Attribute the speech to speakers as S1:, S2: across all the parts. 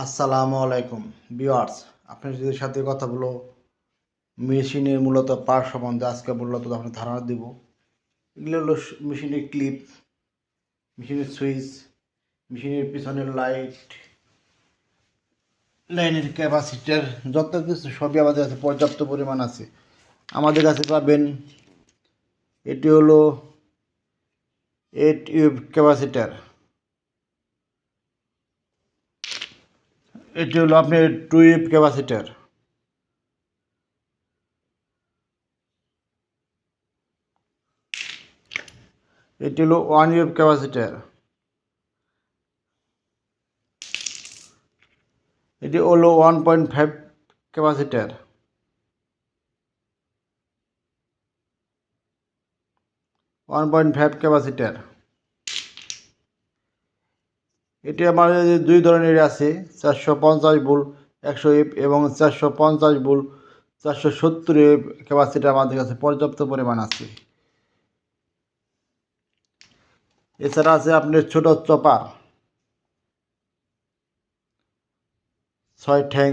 S1: আসসালামু আলাইকুম ভিউয়ার্স, আপনাদের সাথে কথা বলো মেশিনের মূলত পার্ট সম্বন্ধে। আজকে মূলত আপনার ধারণা দেব। এগুলো হলো মেশিনের ক্লিপ, মেশিনের সুইচ, মেশিনের পিছনের লাইনের ক্যাপাসিটার, যত কিছু সবই আমাদের কাছে পর্যাপ্ত পরিমাণ আছে। আমাদের কাছে পাবেন, এটি হলো 8 ইউব ক্যাপাসিটার, এটি হলো আপনার 2 ইউব ক্যাপাসিটার, এটি হলো 1 ইউব ক্যাপাসিটার, এটি হলো 1.5 ক্যাপাসিটার, ক্যাপাসিটার। এটি আমার দুই ধরনের আছে, 450 ভোল্ট 100 এফ এবং 450 ভোল্ট 470 এফ ক্যাপাসিটার আমাদের কাছে পর্যাপ্ত পরিমাণ আছে। এছাড়া আছে আপনার ছোট চপার 6 ঠ্যাং,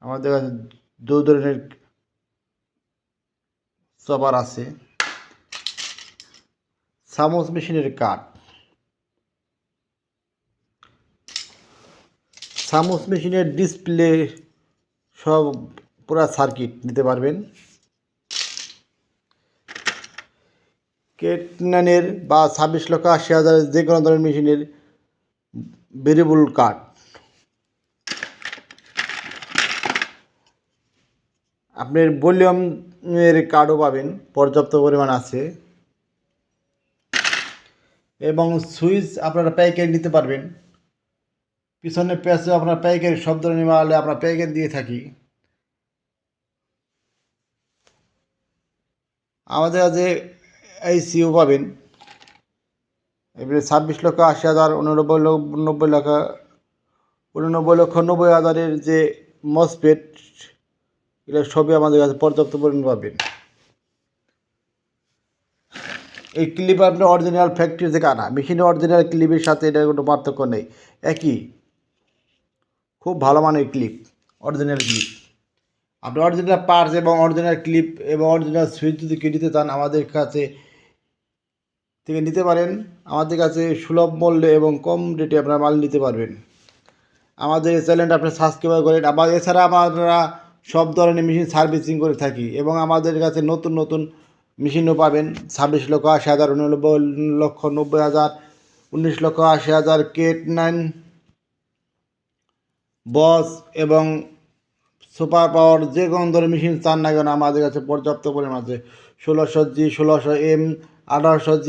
S1: আমাদের কাছে দু ধরনের চপার আছে। চামচ মেশিনের কাঠ, চামচ মেশিনের ডিসপ্লে সব পুরা সার্কিট নিতে পারবেন। কেটনানের বা 26,80,000 যে কোনো ধরনের মেশিনের ভেরিয়েবল কাঠ, আপনার ভলিউমের কার্ডও পাবেন, পর্যাপ্ত পরিমাণ আছে। এবং সুইচ আপনারা পাইকারি নিতে পারবেন। পিছনে প্যাচে আপনার পাইকারি সব ধরনের মালে আমরা পাইকারি দিয়ে থাকি। আমাদের কাছে আইসিও পাবেন, এবারে 26,80,000, 89,90,000 যে মসপেট, এগুলো সবই আমাদের কাছে পর্যাপ্ত পরিমাণ পাবেন। এই ক্লিপ আপনার অরিজিনাল ফ্যাক্টরি থেকে আনা, মেশিনের অরিজিনাল ক্লিপের সাথে এটার কোনো পার্থক্য নেই, একই, খুব ভালো মানের ক্লিপ, অরিজিনাল ক্লিপ। আপনি অরিজিনাল পার্টস এবং অরিজিনাল ক্লিপ এবং অরিজিনাল সুইচ যদি কিনতে চান আমাদের কাছে থেকে নিতে পারেন। আমাদের কাছে সুলভ মূল্যে এবং কম রেটে আপনারা মাল নিতে পারবেন। আমাদের এই চ্যানেলটা আপনি সাবস্ক্রাইব করেন। আবার এছাড়া আমরা সব ধরনের মেশিন সার্ভিসিং করে থাকি এবং আমাদের কাছে নতুন নতুন মেশিনও পাবেন। 26,80,000, 19,90,000, 19,80,000 কেট 9 বস এবং সুপার পাওয়ার যে কোনো ধরনের মেশিন চান না কেন আমাদের কাছে পর্যাপ্ত পরিমাণ আছে। 1600G, 1600M, 1800G,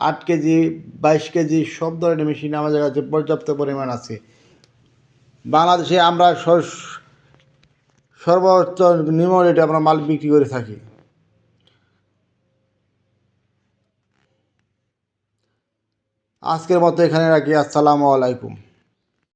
S1: 8 KG, 22 KG সব ধরনের মেশিন আমাদের কাছে পর্যাপ্ত পরিমাণ আছে। বাংলাদেশে আমরা সর্বোচ্চ নিম্ন রেটে আমরা মাল বিক্রি করে থাকি। আজকের মতো এখানে রাখি। আসসালামু আলাইকুম।